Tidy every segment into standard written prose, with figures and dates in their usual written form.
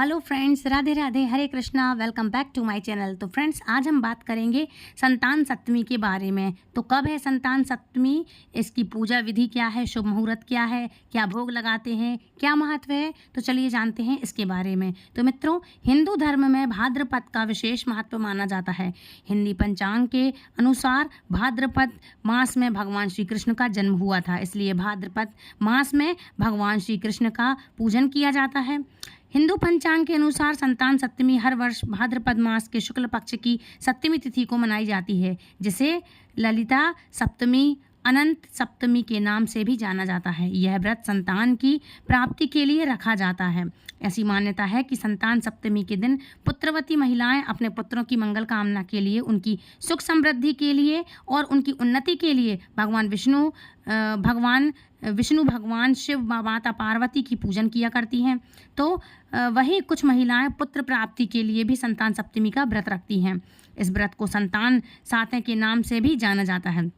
Hello friends, Radhe Radhe, Hare Krishna. Welcome back to my channel. तो friends, आज हम बात करेंगे संतान सप्तमी के बारे में। तो कब है संतान सप्तमी, इसकी पूजा विधि क्या है, शुभ मुहूर्त क्या है, क्या भोग लगाते हैं, क्या महत्व है, तो चलिए जानते हैं इसके बारे में। तो मित्रों, हिंदू धर्म में भाद्रपद का विशेष महत्व माना जाता है। हिंदी पंचांग के अनुसार भाद्रपद मास में भगवान श्री कृष्ण का जन्म हुआ था, इसलिए भाद्रपद मास में भगवान श्री कृष्ण का पूजन किया जाता है। हिंदू पंचांग के अनुसार संतान सप्तमी हर वर्ष भाद्रपद मास के शुक्ल पक्ष की सप्तमी तिथि को मनाई जाती है, जिसे ललिता सप्तमी, अनंत सप्तमी के नाम से भी जाना जाता है। यह व्रत संतान की प्राप्ति के लिए रखा जाता है। ऐसी मान्यता है कि संतान सप्तमी के दिन पुत्रवती महिलाएं अपने पुत्रों की मंगल कामना के लिए, उनकी सुख समृद्धि के लिए और उनकी उन्नति के लिए भगवान विष्णु भगवान शिव, माता पार्वती की पूजन किया करती हैं। तो वही कुछ महिलाएं पुत्र प्राप्ति के लिए भी संतान सप्तमी का व्रत रखती हैं। इस व्रत को संतान सातें के नाम से भी जाना जाता है।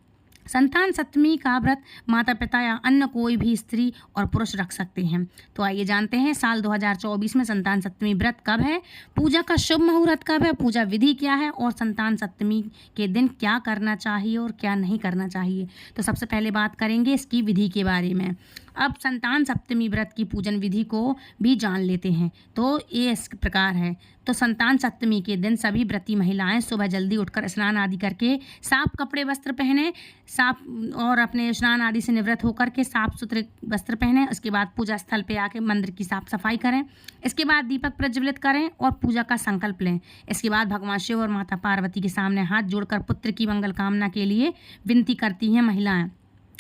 संतान सप्तमी का व्रत माता पिता या अन्य कोई भी स्त्री और पुरुष रख सकते हैं। तो आइए जानते हैं साल 2024 में संतान सप्तमी व्रत कब है, पूजा का शुभ मुहूर्त कब है, पूजा विधि क्या है और संतान सप्तमी के दिन क्या करना चाहिए और क्या नहीं करना चाहिए। तो सबसे पहले बात करेंगे इसकी विधि के बारे में। अब संतान सप्तमी व्रत की पूजन विधि को भी जान लेते हैं। तो ये इस प्रकार है। तो संतान सप्तमी के दिन सभी व्रती महिलाएं सुबह जल्दी उठकर स्नान आदि करके साफ कपड़े वस्त्र पहने, साफ और अपने स्नान आदि से निवृत्त होकर के साफ सुथरे वस्त्र पहने। उसके बाद पूजा स्थल पे आके मंदिर की साफ सफाई करें। इसके बाद दीपक प्रज्वलित करें और पूजा का संकल्प लें। इसके बाद भगवान शिव और माता पार्वती के सामने हाथ जोड़कर पुत्र की मंगल कामना के लिए विनती करती हैं महिलाएं।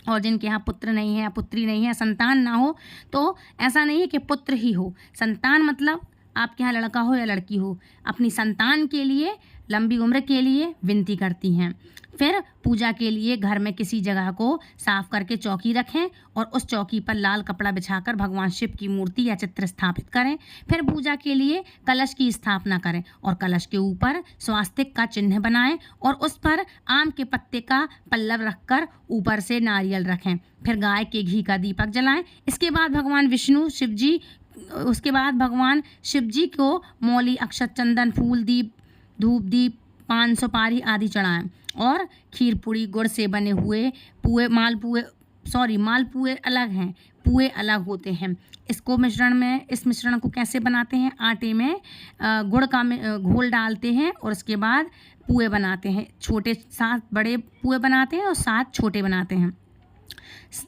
और जिनके यहाँ पुत्र नहीं है या पुत्री नहीं है, संतान ना हो, तो ऐसा नहीं है कि पुत्र ही हो। संतान मतलब आपके यहाँ लड़का हो या लड़की हो, अपनी संतान के लिए, लंबी उम्र के लिए विनती करती हैं। फिर पूजा के लिए घर में किसी जगह को साफ करके चौकी रखें और उस चौकी पर लाल कपड़ा बिछाकर भगवान शिव की मूर्ति या चित्र स्थापित करें। फिर पूजा के लिए कलश की स्थापना करें और कलश के ऊपर स्वास्तिक का चिन्ह बनाएं और उस पर आम के पत्ते का पल्लव रखकर ऊपर से नारियल रखें। फिर गाय के घी का दीपक जलाएं। इसके बाद भगवान शिव जी को मौली, अक्षत, चंदन, फूल, दीप, धूप दीप, पान सुपारी आदि चढ़ाएं और खीर पूड़ी गुड़ से बने हुए मालपुए अलग हैं, पुए अलग होते हैं। इस मिश्रण को कैसे बनाते हैं, आटे में गुड़ का घोल डालते हैं और उसके बाद पुए बनाते हैं। 7 बड़े पुए बनाते हैं और 7 छोटे बनाते हैं।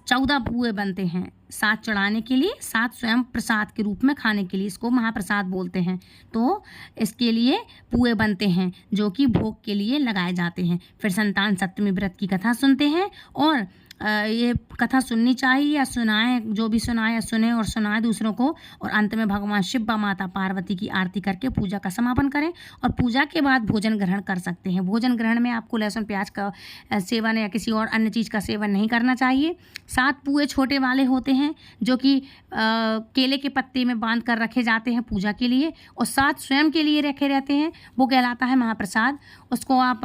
14 पुए बनते हैं, 7 चढ़ाने के लिए, 7 स्वयं प्रसाद के रूप में खाने के लिए। इसको महाप्रसाद बोलते हैं। तो इसके लिए पुए बनते हैं जो कि भोग के लिए लगाए जाते हैं। फिर संतान सप्तमी व्रत की कथा सुनते हैं और ये कथा सुननी चाहिए या सुनाएं, जो भी सुनाए या सुने और सुनाए दूसरों को। और अंत में भगवान शिव व माता पार्वती की आरती करके पूजा का समापन करें और पूजा के बाद भोजन ग्रहण कर सकते हैं। भोजन ग्रहण में आपको लहसुन प्याज का सेवन या किसी और अन्य चीज़ का सेवन नहीं करना चाहिए। 7 पुए छोटे वाले होते हैं जो कि केले के पत्ते में बांध कर रखे जाते हैं पूजा के लिए, और 7 स्वयं के लिए रखे रहते हैं। वो कहलाता है महाप्रसाद। उसको आप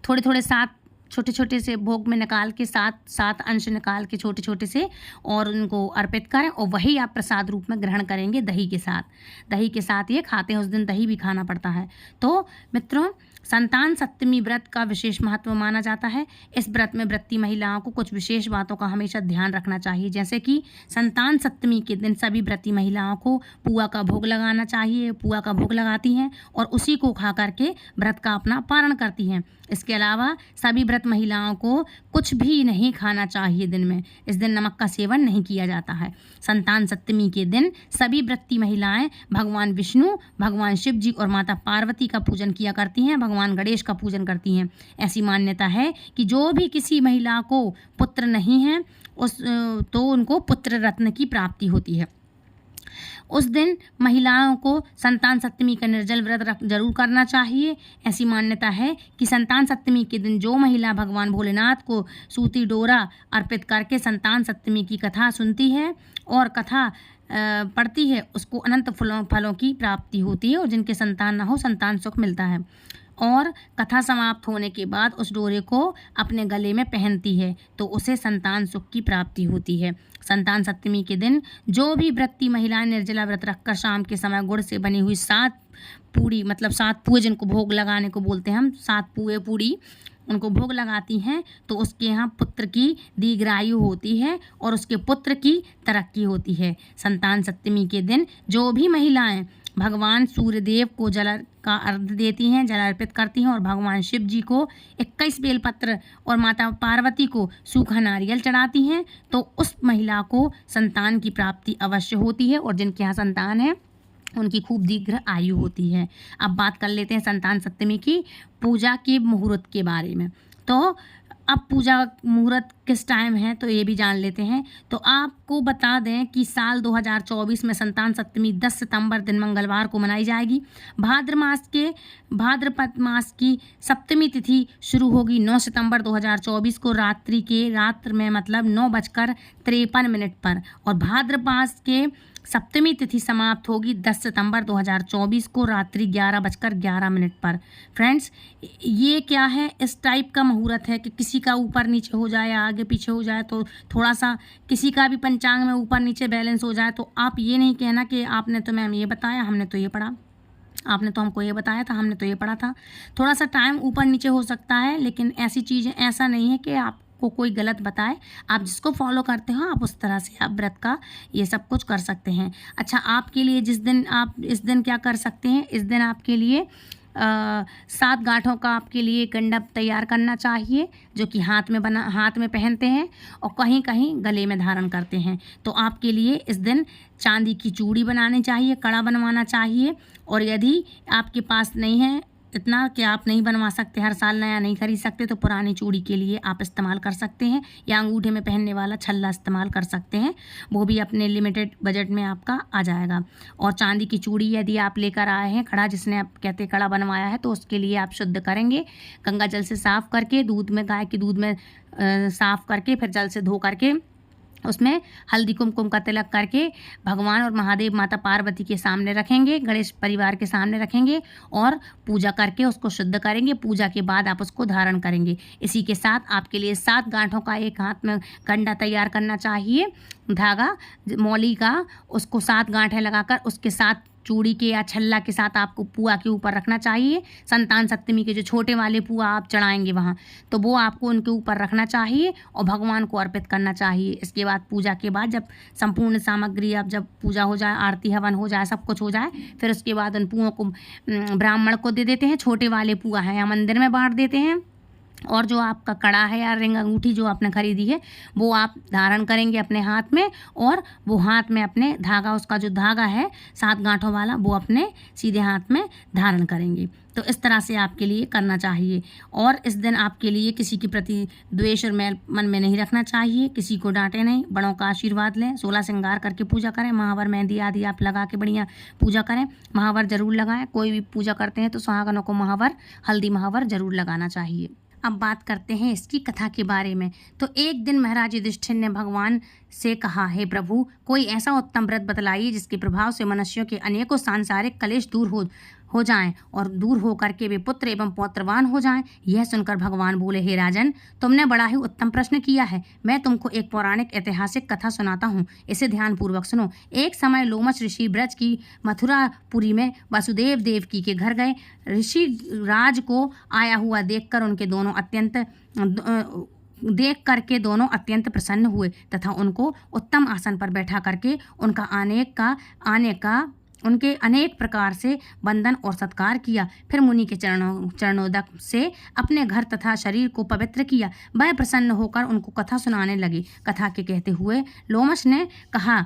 थोड़े थोड़े 7 छोटे छोटे से भोग में निकाल के 7 अंश निकाल के छोटे छोटे से और उनको अर्पित करें और वही आप प्रसाद रूप में ग्रहण करेंगे दही के साथ ये खाते हैं। उस दिन दही भी खाना पड़ता है। तो मित्रों, संतान सप्तमी व्रत का विशेष महत्व माना जाता है। इस व्रत में व्रती महिलाओं को कुछ विशेष बातों का हमेशा ध्यान रखना चाहिए, जैसे कि संतान सप्तमी के दिन सभी व्रती महिलाओं को पुआ का भोग लगाना चाहिए। पुआ का भोग लगाती हैं और उसी को खा करके व्रत का अपना पारण करती हैं। इसके अलावा सभी व्रत महिलाओं को कुछ भी नहीं खाना चाहिए दिन में। इस दिन नमक का सेवन नहीं किया जाता है। संतान सप्तमी के दिन सभी व्रती महिलाएं भगवान विष्णु, भगवान शिव जी और माता पार्वती का पूजन किया करती हैं, भगवान गणेश का पूजन करती हैं। ऐसी मान्यता है कि जो भी किसी महिला को पुत्र नहीं है तो उनको पुत्र रत्न की प्राप्ति होती है। उस दिन महिलाओं को संतान सप्तमी का निर्जल व्रत जरूर करना चाहिए। ऐसी मान्यता है कि संतान सप्तमी के दिन जो महिला भगवान भोलेनाथ को सूती डोरा अर्पित करके संतान सप्तमी की कथा सुनती है और कथा पढ़ती है, उसको अनंत फलों की प्राप्ति होती है और जिनके संतान ना हो, संतान सुख मिलता है। और कथा समाप्त होने के बाद उस डोरे को अपने गले में पहनती है तो उसे संतान सुख की प्राप्ति होती है। संतान सप्तमी के दिन जो भी व्रती महिलाएं निर्जला व्रत रखकर शाम के समय गुड़ से बनी हुई 7 पूड़ी, मतलब 7 पुए जिनको भोग लगाने को बोलते हैं हम, 7 पुए पूड़ी उनको भोग लगाती हैं तो उसके यहाँ पुत्र की दीर्घायु होती है और उसके पुत्र की तरक्की होती है। संतान सप्तमी के दिन जो भी महिलाएं भगवान सूर्यदेव को जल का अर्घ्य देती हैं, जल अर्पित करती हैं और भगवान शिव जी को 21 बेलपत्र और माता पार्वती को सूखा नारियल चढ़ाती हैं तो उस महिला को संतान की प्राप्ति अवश्य होती है और जिनके यहाँ संतान है उनकी खूब दीर्घ आयु होती है। अब बात कर लेते हैं संतान सप्तमी की पूजा के मुहूर्त के बारे में। तो अब पूजा मुहूर्त किस टाइम है तो ये भी जान लेते हैं। तो आपको बता दें कि साल 2024 में संतान सप्तमी 10 सितंबर दिन मंगलवार को मनाई जाएगी। भाद्रपद मास की सप्तमी तिथि शुरू होगी 9 सितंबर 2024 को रात्र में, मतलब 9:53 पर, और भाद्रमास के सप्तमी तिथि समाप्त होगी 10 सितंबर 2024 को रात्रि 11:11 पर। फ्रेंड्स, ये क्या है, इस टाइप का मुहूर्त है कि किसी का ऊपर नीचे हो जाए, आगे पीछे हो जाए, तो थोड़ा सा किसी का भी पंचांग में ऊपर नीचे बैलेंस हो जाए तो आप ये नहीं कहना कि आपने तो मैम ये बताया, हमने तो ये पढ़ा, आपने तो हमको ये बताया था, हमने तो ये पढ़ा था। थोड़ा सा टाइम ऊपर नीचे हो सकता है, लेकिन ऐसी चीज़ें, ऐसा नहीं है कि आप को कोई गलत बताए। आप जिसको फॉलो करते हो आप उस तरह से आप व्रत का ये सब कुछ कर सकते हैं। अच्छा, आपके लिए इस दिन क्या कर सकते हैं, इस दिन आपके लिए 7 गांठों का आपके लिए गंडा तैयार करना चाहिए जो कि हाथ में पहनते हैं और कहीं कहीं गले में धारण करते हैं। तो आपके लिए इस दिन चांदी की चूड़ी बनानी चाहिए, कड़ा बनवाना चाहिए, और यदि आपके पास नहीं है इतना कि आप नहीं बनवा सकते, हर साल नया नहीं खरीद सकते, तो पुरानी चूड़ी के लिए आप इस्तेमाल कर सकते हैं या अंगूठे में पहनने वाला छल्ला इस्तेमाल कर सकते हैं, वो भी अपने लिमिटेड बजट में आपका आ जाएगा। और चांदी की चूड़ी यदि आप लेकर आए हैं, कड़ा जिसने आप कहते कड़ा बनवाया है, तो उसके लिए आप शुद्ध करेंगे, गंगा जल से साफ़ करके, गाय के दूध में साफ़ करके, फिर जल से धो करके उसमें हल्दी कुमकुम का तिलक करके भगवान और महादेव माता पार्वती के सामने रखेंगे, गणेश परिवार के सामने रखेंगे और पूजा करके उसको शुद्ध करेंगे। पूजा के बाद आप उसको धारण करेंगे। इसी के साथ आपके लिए 7 गांठों का एक हाथ में गंडा तैयार करना चाहिए, धागा मौली का, उसको 7 गांठें लगाकर उसके साथ चूड़ी के या छल्ला के साथ आपको पुआ के ऊपर रखना चाहिए। संतान सप्तमी के जो छोटे वाले पुआ आप चढ़ाएंगे वहाँ, तो वो आपको उनके ऊपर रखना चाहिए और भगवान को अर्पित करना चाहिए। इसके बाद पूजा के बाद जब संपूर्ण सामग्री, अब जब पूजा हो जाए, आरती हवन हो जाए, सब कुछ हो जाए, फिर उसके बाद उन पुओं को ब्राह्मण को दे देते हैं। छोटे वाले पुआ हैं या मंदिर में बांट देते हैं, और जो आपका कड़ा है या रिंग अंगूठी जो आपने खरीदी है वो आप धारण करेंगे अपने हाथ में, और वो हाथ में अपने धागा, उसका जो धागा है 7 गांठों वाला, वो अपने सीधे हाथ में धारण करेंगे। तो इस तरह से आपके लिए करना चाहिए। और इस दिन आपके लिए किसी के प्रति द्वेष और मैल मन में नहीं रखना चाहिए, किसी को डांटे नहीं, बड़ों का आशीर्वाद लें, 16 श्रृंगार करके पूजा करें, महावर मेहंदी आदि आप लगा के बढ़िया पूजा करें। महावर जरूर लगाएं, कोई भी पूजा करते हैं तो सुहागनों को महावर, हल्दी महावर जरूर लगाना चाहिए। अब बात करते हैं इसकी कथा के बारे में। तो एक दिन महाराज युधिष्ठिर ने भगवान से कहा, हे प्रभु, कोई ऐसा उत्तम व्रत बतलाइए जिसके प्रभाव से मनुष्यों के अनेकों सांसारिक कलेश दूर हो जाएं और दूर हो करके वे पुत्र एवं पौत्रवान हो जाएं। यह सुनकर भगवान बोले, हे राजन, तुमने बड़ा ही उत्तम प्रश्न किया है। मैं तुमको एक पौराणिक ऐतिहासिक कथा सुनाता हूँ, इसे ध्यानपूर्वक सुनो। एक समय लोमश ऋषि ब्रज की मथुरापुरी में वसुदेव देवकी के घर गए। ऋषि राज को आया हुआ देखकर दोनों अत्यंत प्रसन्न हुए तथा उनको उत्तम आसन पर बैठा करके उनके अनेक प्रकार से वंदन और सत्कार किया। फिर मुनि के चरणोदक से अपने घर तथा शरीर को पवित्र किया। वह प्रसन्न होकर उनको कथा सुनाने लगे। कथा के कहते हुए लोमश ने कहा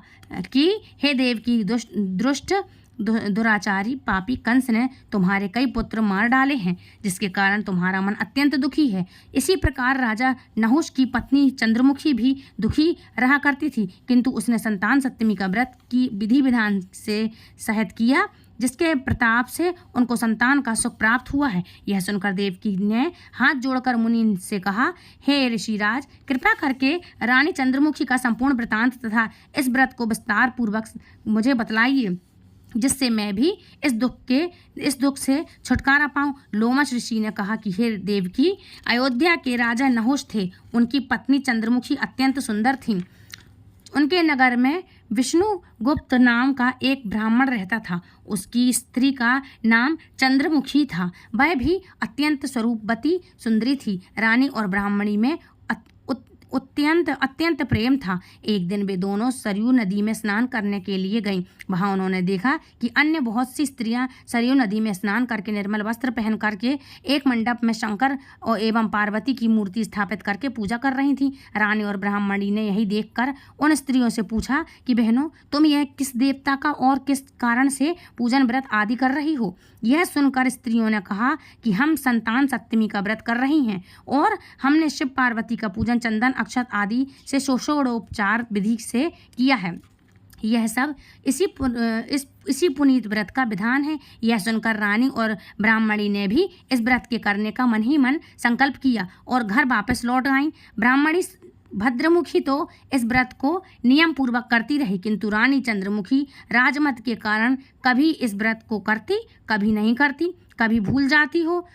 कि हे देव की दुष्ट दुराचारी पापी कंस ने तुम्हारे कई पुत्र मार डाले हैं, जिसके कारण तुम्हारा मन अत्यंत दुखी है। इसी प्रकार राजा नहुष की पत्नी चंद्रमुखी भी दुखी रहा करती थी, किंतु उसने संतान सप्तमी का व्रत की विधि विधान से सहत किया, जिसके प्रताप से उनको संतान का सुख प्राप्त हुआ है। यह सुनकर देवकी ने हाथ जोड़कर मुनि से कहा, हे ऋषिराज, कृपा करके रानी चंद्रमुखी का संपूर्ण वृतांत तथा इस व्रत को विस्तार पूर्वक मुझे बतलाइए। जिससे मैं भी इस दुख से छुटकारा पाऊं। लोमश ऋषि ने कहा कि हे देवकी, अयोध्या के राजा नहुष थे। उनकी पत्नी चंद्रमुखी अत्यंत सुंदर थी। उनके नगर में विष्णुगुप्त नाम का एक ब्राह्मण रहता था। उसकी स्त्री का नाम चंद्रमुखी था। वह भी अत्यंत स्वरूपवती सुंदरी थी। रानी और ब्राह्मणी में अत्यंत प्रेम था। एक दिन वे दोनों सरयू नदी में स्नान करने के लिए गईं। वहां उन्होंने देखा कि अन्य बहुत सी स्त्रियां सरयू नदी में स्नान करके निर्मल वस्त्र पहन करके एक मंडप में शंकर और एवं पार्वती की मूर्ति स्थापित करके पूजा कर रही थीं। रानी और ब्राह्मणी ने यही देखकर उन स्त्रियों से पूछा कि बहनों, तुम यह किस देवता का और किस कारण से पूजन व्रत आदि कर रही हो? यह सुनकर स्त्रियों ने कहा कि हम संतान सप्तमी का व्रत कर रही हैं और हमने शिव पार्वती का पूजन चंदन अक्षत आदि से षोडशोपचार विधि से किया है। यह सब इसी पुनीत व्रत का विधान है। यह सुनकर रानी और ब्राह्मणी ने भी इस व्रत के करने का मन ही मन संकल्प किया और घर वापस लौट आईं। ब्राह्मणी भद्रमुखी तो इस व्रत को नियम पूर्वक करती रही, किंतु रानी चंद्रमुखी राजमत के कारण कभी इस व्रत को करती, कभी नहीं करती, कभी भूल जाती हो।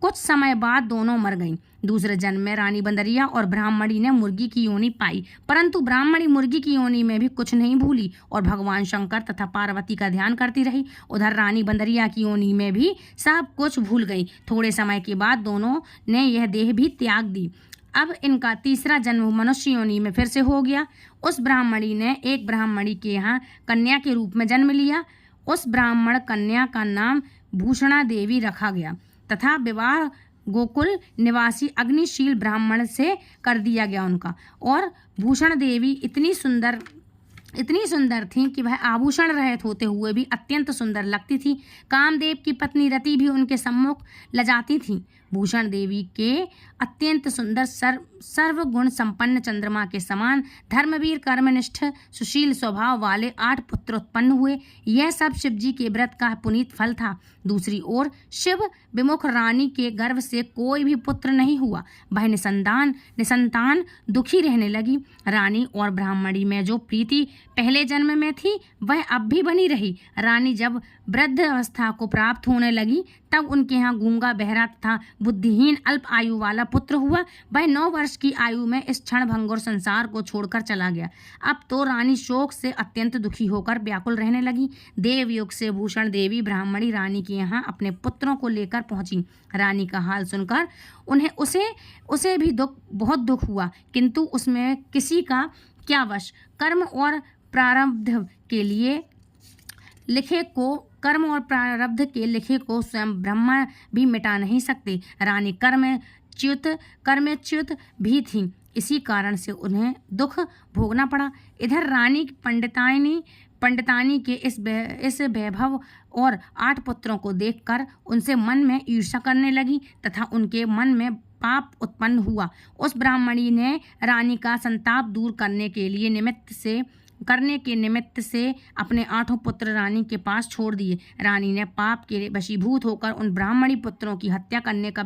कुछ समय बाद दोनों मर गईं। दूसरे जन्म में रानी बंदरिया और ब्राह्मणी ने मुर्गी की योनि पाई, परंतु ब्राह्मणी मुर्गी की योनि में भी कुछ नहीं भूली और भगवान शंकर तथा पार्वती का ध्यान करती रही। उधर रानी बंदरिया की योनि में भी सब कुछ भूल गई। थोड़े समय के बाद दोनों ने यह देह भी त्याग दी। अब इनका तीसरा जन्म मनुष्य योनि में फिर से हो गया। उस ब्राह्मणी ने एक ब्राह्मणी के यहाँ कन्या के रूप में जन्म लिया। उस ब्राह्मण कन्या का नाम भूषणा देवी रखा गया तथा विवाह गोकुल निवासी अग्निशील ब्राह्मण से कर दिया गया उनका। और भूषण देवी इतनी सुंदर थीं कि वह आभूषण रहित होते हुए भी अत्यंत सुंदर लगती थी। कामदेव की पत्नी रति भी उनके सम्मुख लजाती थी। भूषण देवी के अत्यंत सुंदर सर्वगुण संपन्न चंद्रमा के समान धर्मवीर कर्मनिष्ठ सुशील स्वभाव वाले 8 पुत्र उत्पन्न हुए। यह सब शिवजी के व्रत का पुनीत फल था। दूसरी ओर शिव विमुख रानी के गर्भ से कोई भी पुत्र नहीं हुआ। वह निसंतान दुखी रहने लगी। रानी और ब्राह्मणी में जो प्रीति पहले जन्म में थी वह अब भी बनी रही। रानी जब वृद्ध अवस्था को प्राप्त होने लगी तब उनके यहाँ गूंगा, बहरा तथा बुद्धिहीन अल्प आयु वाला पुत्र हुआ। वह 9 वर्ष की आयु में इस क्षण भंगुर संसार को छोड़कर चला गया। अब तो रानी शोक से अत्यंत दुखी होकर व्याकुल रहने लगी। देवयुग से भूषण देवी ब्राह्मणी रानी के यहाँ अपने पुत्रों को लेकर पहुंची। रानी का हाल सुनकर उसे भी बहुत दुख हुआ, किंतु उसमें किसी का क्या वश। कर्म और प्रारब्ध के लिखे को स्वयं ब्रह्मा भी मिटा नहीं सकते। रानी कर्मच्युत भी थी, इसी कारण से उन्हें दुख भोगना पड़ा। इधर रानी पंडितानी के इस वैभव और 8 पुत्रों को देखकर उनसे मन में ईर्ष्या करने लगी तथा उनके मन में पाप उत्पन्न हुआ। उस ब्राह्मणी ने रानी का संताप दूर करने के निमित्त से अपने 8 पुत्र रानी के पास छोड़ दिए। रानी ने पाप के वशीभूत होकर उन ब्राह्मणी पुत्रों की हत्या करने का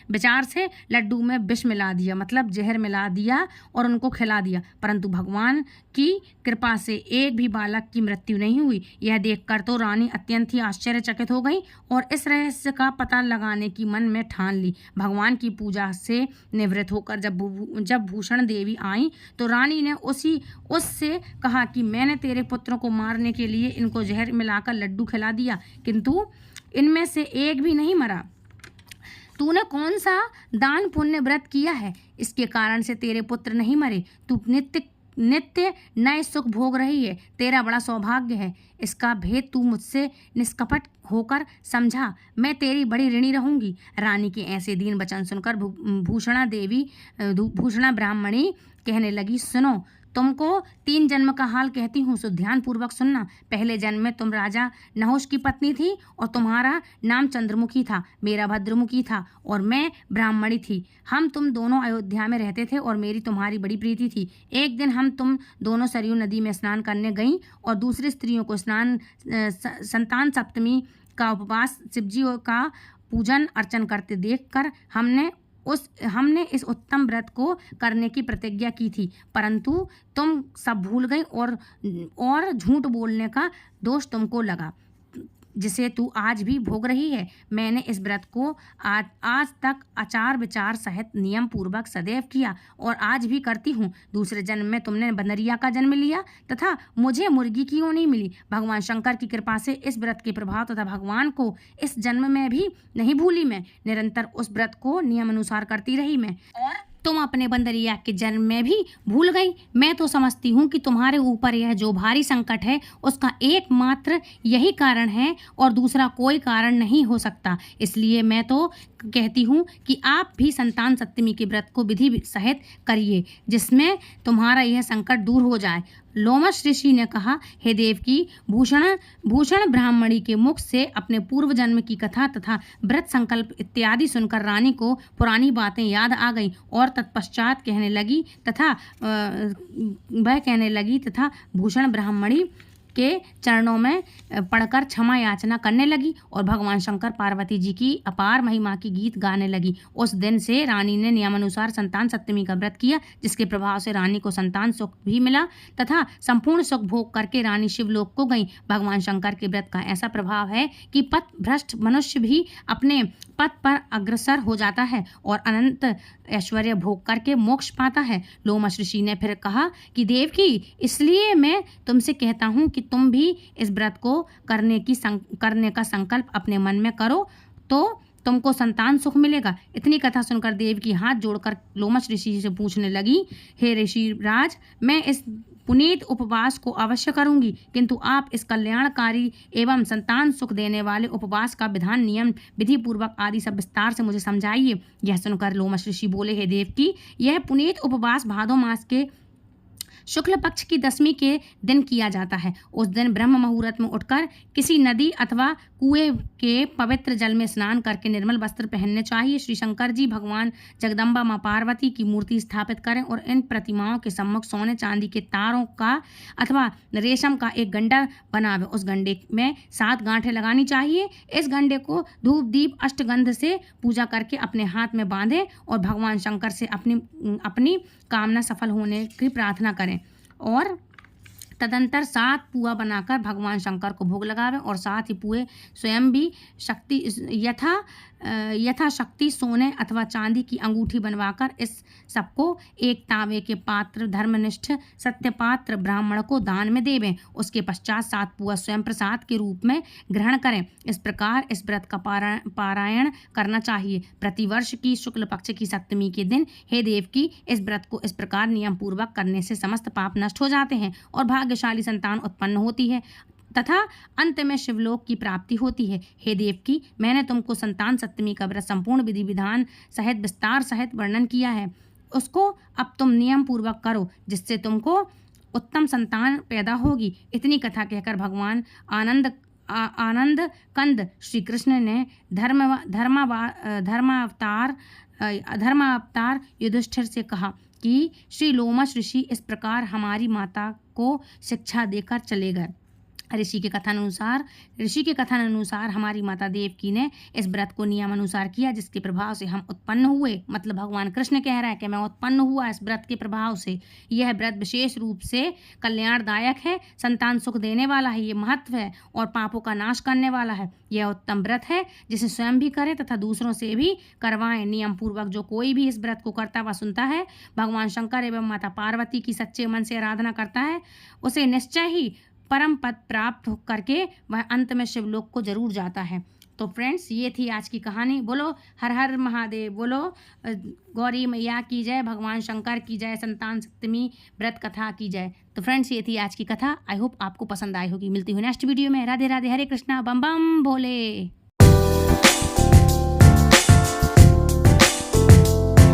विचार से लड्डू में विष मिला दिया, मतलब जहर मिला दिया और उनको खिला दिया, परंतु भगवान की कृपा से एक भी बालक की मृत्यु नहीं हुई। यह देखकर तो रानी अत्यंत ही आश्चर्यचकित हो गई और इस रहस्य का पता लगाने की मन में ठान ली। भगवान की पूजा से निवृत्त होकर जब भूषण देवी आई तो रानी ने उससे कहा कि मैंने तेरे पुत्रों को मारने के लिए इनको जहर मिलाकर लड्डू खिला दिया, किंतु इनमें से एक भी नहीं मरा। तूने कौन सा दान पुण्य व्रत किया है, इसके कारण से तेरे पुत्र नहीं मरे? तू नित्य नए सुख भोग रही है, तेरा बड़ा सौभाग्य है। इसका भेद तू मुझसे निष्कपट होकर समझा, मैं तेरी बड़ी ऋणी रहूंगी। रानी के ऐसे दीन वचन सुनकर भूषणा ब्राह्मणी कहने लगी, सुनो, तुमको 3 जन्म का हाल कहती हूँ, सो ध्यान पूर्वक सुनना। पहले जन्म में तुम राजा नहुष की पत्नी थी और तुम्हारा नाम चंद्रमुखी था, मेरा भद्रमुखी था और मैं ब्राह्मणी थी। हम तुम दोनों अयोध्या में रहते थे और मेरी तुम्हारी बड़ी प्रीति थी। एक दिन हम तुम दोनों सरयू नदी में स्नान करने गईं और दूसरी स्त्रियों को संतान सप्तमी का उपवास शिवजी का पूजन अर्चन करते देखकर हमने हमने इस उत्तम व्रत को करने की प्रतिज्ञा की थी, परंतु तुम सब भूल गई और झूठ बोलने का दोष तुमको लगा, जिसे तू आज भी भोग रही है। मैंने इस व्रत को आज तक आचार विचार सहित नियम पूर्वक सदैव किया और आज भी करती हूँ। दूसरे जन्म में तुमने बनरिया का जन्म लिया तथा मुझे मुर्गी की योनि मिली। भगवान शंकर की कृपा से इस व्रत के प्रभाव तथा भगवान को इस जन्म में भी नहीं भूली मैं। निरंतर उस व्रत को नियम अनुसार करती रही मैं, और तुम अपने बंदरिया के जन्म में भी भूल गई। मैं तो समझती हूँ कि तुम्हारे ऊपर यह जो भारी संकट है उसका एकमात्र यही कारण है और दूसरा कोई कारण नहीं हो सकता। इसलिए मैं तो कहती हूँ कि आप भी संतान सप्तमी के व्रत को विधि सहित करिए, जिसमें तुम्हारा यह संकट दूर हो जाए। लोमश ऋषि ने कहा, हे देवकी, भूषण ब्राह्मणी के मुख से अपने पूर्व जन्म की कथा तथा व्रत संकल्प इत्यादि सुनकर रानी को पुरानी बातें याद आ गई और तत्पश्चात वह कहने लगी तथा भूषण ब्राह्मणी के चरणों में पढ़कर क्षमा याचना करने लगी और भगवान शंकर पार्वती जी की अपार महिमा की गीत गाने लगी। उस दिन से रानी ने नियमानुसार संतान सप्तमी का व्रत किया, जिसके प्रभाव से रानी को संतान सुख भी मिला तथा संपूर्ण सुख भोग करके रानी शिवलोक को गई। भगवान शंकर के व्रत का ऐसा प्रभाव है कि पथ भ्रष्ट मनुष्य भी अपने पथ पर अग्रसर हो जाता है और अनंत ऐश्वर्य भोग करके मोक्ष पाता है। लोमश ऋषि ने फिर कहा कि देवकी, इसलिए मैं तुमसे कहता हूँ कि तुम भी इस व्रत को करने का संकल्प अपने मन में करो तो तुमको संतान सुख मिलेगा। इतनी कथा सुनकर देवकी हाथ जोड़कर लोमश ऋषि से पूछने लगी, हे ऋषि राज, मैं इस पुनीत उपवास को अवश्य करूंगी, किंतु आप इस कल्याणकारी एवं संतान सुख देने वाले उपवास का विधान, नियम, विधि पूर्वक आदि सब विस्तार से मुझे समझाइए। यह सुनकर लोमश ऋषि बोले, हे देवकी, यह पुनीत उपवास भादो मास के शुक्ल पक्ष की 10वीं के दिन किया जाता है। उस दिन ब्रह्म मुहूर्त में उठकर किसी नदी अथवा कुएं के पवित्र जल में स्नान करके निर्मल वस्त्र पहनने चाहिए। श्री शंकर जी, भगवान जगदम्बा, माँ पार्वती की मूर्ति स्थापित करें और इन प्रतिमाओं के सम्मुख सोने चांदी के तारों का अथवा रेशम का एक गंडा बनावे। उस गंडे में 7 गांठें लगानी चाहिए। इस गंडे को धूप दीप अष्टगंध से पूजा करके अपने हाथ में बांधें और भगवान शंकर से अपनी कामना सफल होने की प्रार्थना करें और तदंतर 7 पुआ बनाकर भगवान शंकर को भोग लगावे और साथ ही पुए स्वयं भी यथाशक्ति सोने अथवा चांदी की अंगूठी बनवाकर इस सबको एक तांबे के पात्र धर्मनिष्ठ सत्यपात्र ब्राह्मण को दान में देवें। उसके पश्चात 7 पुआ स्वयं प्रसाद के रूप में ग्रहण करें। इस प्रकार इस व्रत का पारायण करना चाहिए। प्रतिवर्ष की शुक्ल पक्ष की सप्तमी के दिन, हे देवकी, इस व्रत को इस प्रकार नियम पूर्वक करने से समस्त पाप नष्ट हो जाते हैं और भाग्यशाली संतान उत्पन्न होती है तथा अंत में शिवलोक की प्राप्ति होती है। हे देवकी, मैंने तुमको संतान सप्तमी का व्रत संपूर्ण विधि विधान सहित विस्तार सहित वर्णन किया है, उसको अब तुम नियम पूर्वक करो, जिससे तुमको उत्तम संतान पैदा होगी। इतनी कथा कहकर भगवान आनंद कंद श्री कृष्ण ने धर्मावतार युधिष्ठिर से कहा कि श्री लोमश ऋषि इस प्रकार हमारी माता को शिक्षा देकर चले गए। ऋषि के कथन अनुसार हमारी माता देवकी ने इस व्रत को नियमानुसार किया, जिसके प्रभाव से हम उत्पन्न हुए। मतलब भगवान कृष्ण कह रहा है कि मैं उत्पन्न हुआ इस व्रत के प्रभाव से। यह व्रत विशेष रूप से कल्याणदायक है, संतान सुख देने वाला है, ये महत्व है और पापों का नाश करने वाला है। यह उत्तम व्रत है जिसे स्वयं भी करें तथा दूसरों से भी करवाएं। नियम पूर्वक जो कोई भी इस व्रत को करता व सुनता है, भगवान शंकर एवं माता पार्वती की सच्चे मन से आराधना करता है, उसे निश्चय ही परम पद प्राप्त करके वह अंत में शिवलोक को जरूर जाता है। तो फ्रेंड्स, ये थी आज की कहानी। बोलो हर हर महादेव, बोलो गौरी मैया की जय, भगवान शंकर की जय, संतान सप्तमी व्रत कथा की जय। तो फ्रेंड्स, ये थी आज की कथा। आई होप आपको पसंद आई होगी। मिलती हूँ नेक्स्ट वीडियो में। राधे राधे, हरे कृष्णा, बम बम भोले।